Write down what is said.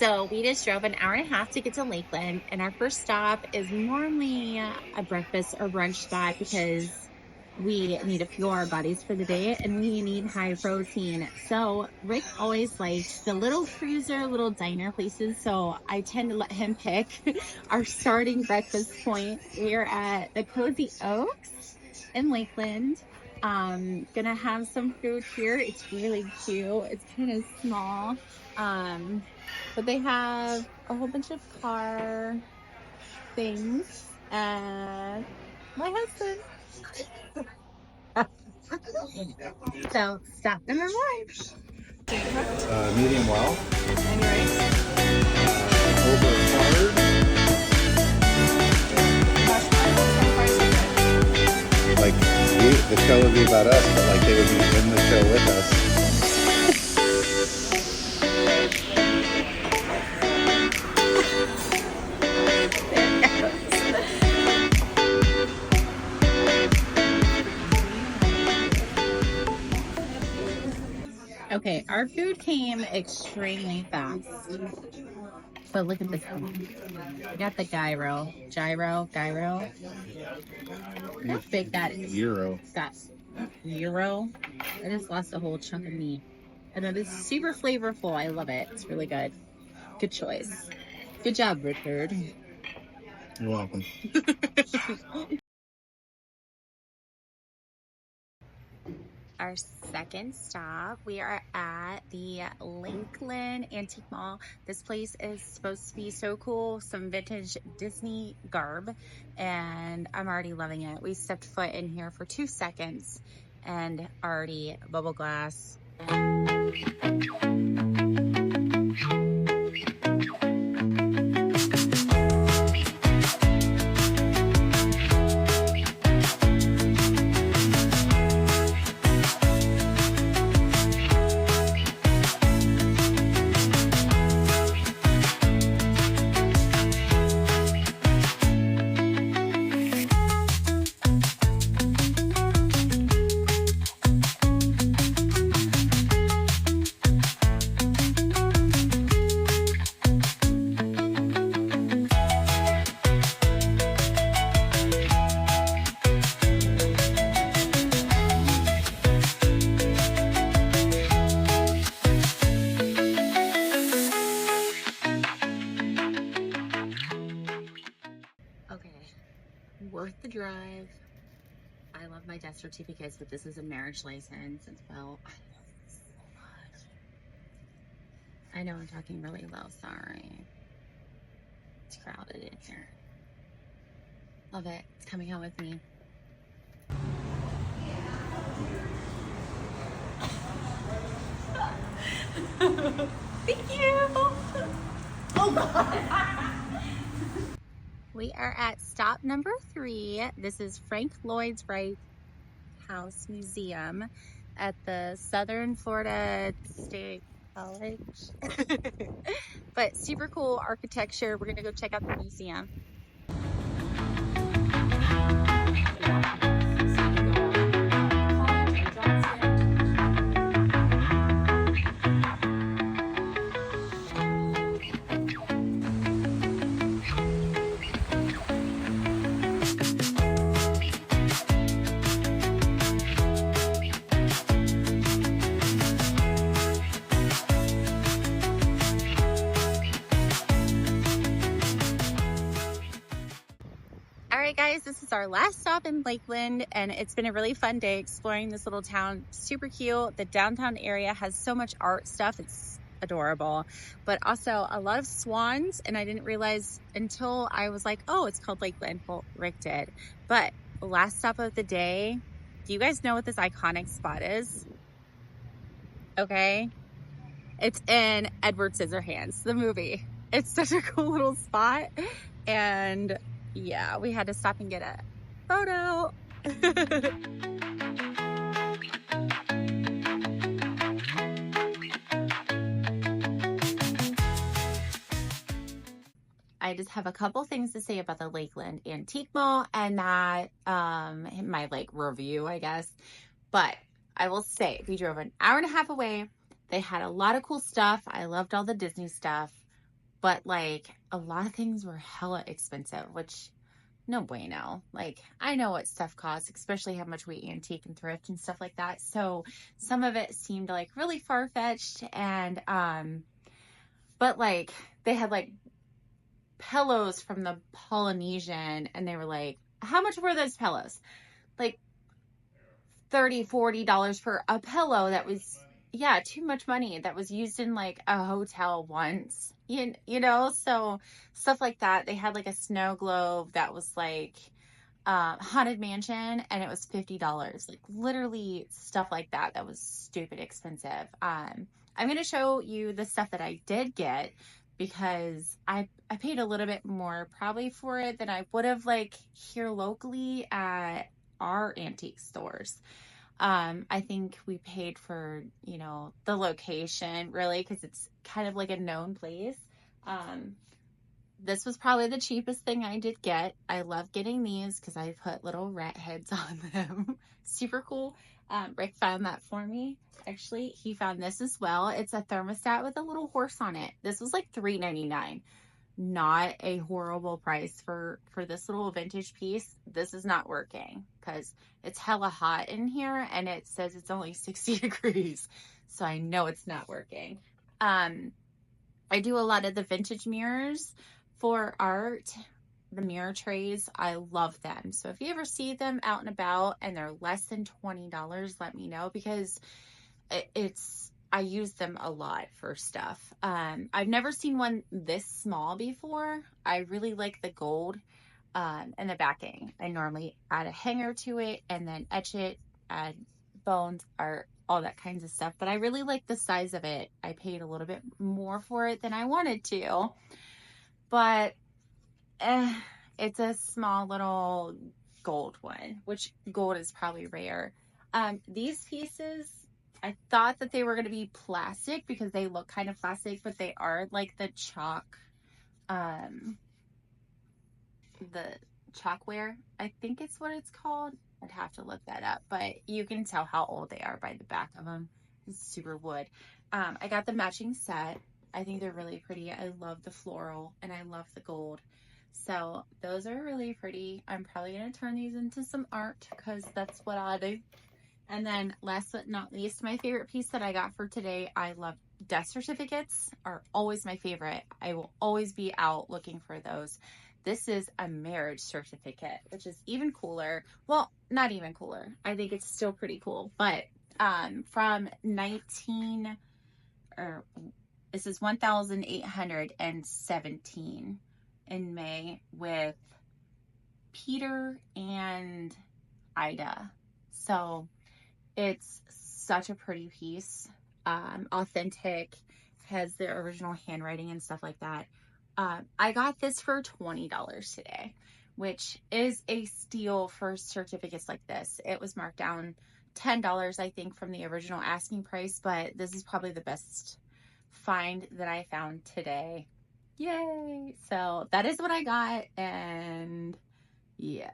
So we just drove an hour and a half to get to Lakeland, and our first stop is normally a breakfast or brunch spot because we need to fuel our bodies for the day and we need high protein. So Rick always likes the little cruiser, little diner places. So I tend to let him pick our starting breakfast point. We're at the Cozy Oaks in Lakeland. Gonna have some food here. It's really cute. It's kind of small. But they have a whole bunch of car things. And my husband. So, stop number one. Medium well. And yours? Over hard. Like the show would be about us, but like they would be in the show with us. Okay, our food came extremely fast. But look at this one. We got the gyro. Look how big that is. Euro. That's gyro. I just lost a whole chunk of meat. And it is super flavorful. I love it. It's really good. Good choice. Good job, Richard. You're welcome. Our second stop, we are at the Lakeland Antique Mall. This place is supposed to be so cool, some vintage Disney garb, and I'm already loving it. We stepped foot in here for 2 seconds and already bubble glass. Worth the drive. I love my death certificates, but this is a marriage license as well. I love this so much. I know I'm talking really low, sorry. It's crowded in here. Love it. It's coming out with me. Thank you. Oh God. We are at stop number 3. This is Frank Lloyd Wright House Museum at the Southern Florida State College. But super cool architecture. We're gonna go check out the museum. Alright guys, this is our last stop in Lakeland, and it's been a really fun day exploring this little town. Super cute. The downtown area has so much art stuff. It's adorable, but also a lot of swans, and I didn't realize until I was like, oh, it's called Lakeland. Well, Rick did. But the last stop of the day, do you guys know what this iconic spot is? Okay. It's in Edward Scissorhands, the movie. It's such a cool little spot, and yeah, we had to stop and get a photo. I just have a couple things to say about the Lakeland Antique Mall and that my review, I guess. But I will say we drove an hour and a half away. They had a lot of cool stuff. I loved all the Disney stuff, but like a lot of things were hella expensive, which no bueno. Like, I know what stuff costs, especially how much we antique and thrift and stuff like that. So some of it seemed like really far-fetched, and but like they had like pillows from the Polynesian, and they were like, how much were those pillows? Like $30-$40 for a pillow that was, yeah, too much money, that was used in like a hotel once, you know. So stuff like that. They had like a snow globe that was like Haunted Mansion, and it was $50. Like literally stuff like that that was stupid expensive. I'm going to show you the stuff that I did get, because I paid a little bit more probably for it than I would have like here locally at our antique stores. I think we paid for, you know, the location really, because it's kind of like a known place. This was probably the cheapest thing I did get. I love getting these because I put little rat heads on them. Super cool. Rick found that for me. Actually, he found this as well. It's a thermostat with a little horse on it. This was like $3.99. Not a horrible price for this little vintage piece. This is not working because it's hella hot in here, and it says it's only 60 degrees. So I know it's not working. I do a lot of the vintage mirrors for art. The mirror trays, I love them. So if you ever see them out and about and they're less than $20, let me know, because I use them a lot for stuff. I've never seen one this small before. I really like the gold and the backing. I normally add a hanger to it and then etch it, add bones, art, all that kinds of stuff. But I really like the size of it. I paid a little bit more for it than I wanted to. But it's a small little gold one, which gold is probably rare. These pieces, I thought that they were going to be plastic because they look kind of plastic, but they are like the chalkware, I think it's what it's called. I'd have to look that up, but you can tell how old they are by the back of them. It's super wood. I got the matching set. I think they're really pretty. I love the floral and I love the gold. So those are really pretty. I'm probably going to turn these into some art because that's what I do. And then last but not least, my favorite piece that I got for today, I love death certificates, are always my favorite. I will always be out looking for those. This is a marriage certificate, which is even cooler. Well, not even cooler. I think it's still pretty cool. But from this is 1817 in May with Peter and Ida. So it's such a pretty piece. Authentic, has the original handwriting and stuff like that. I got this for $20 today, which is a steal for certificates like this. It was marked down $10, I think, from the original asking price, but this is probably the best find that I found today. Yay! So that is what I got, and yeah.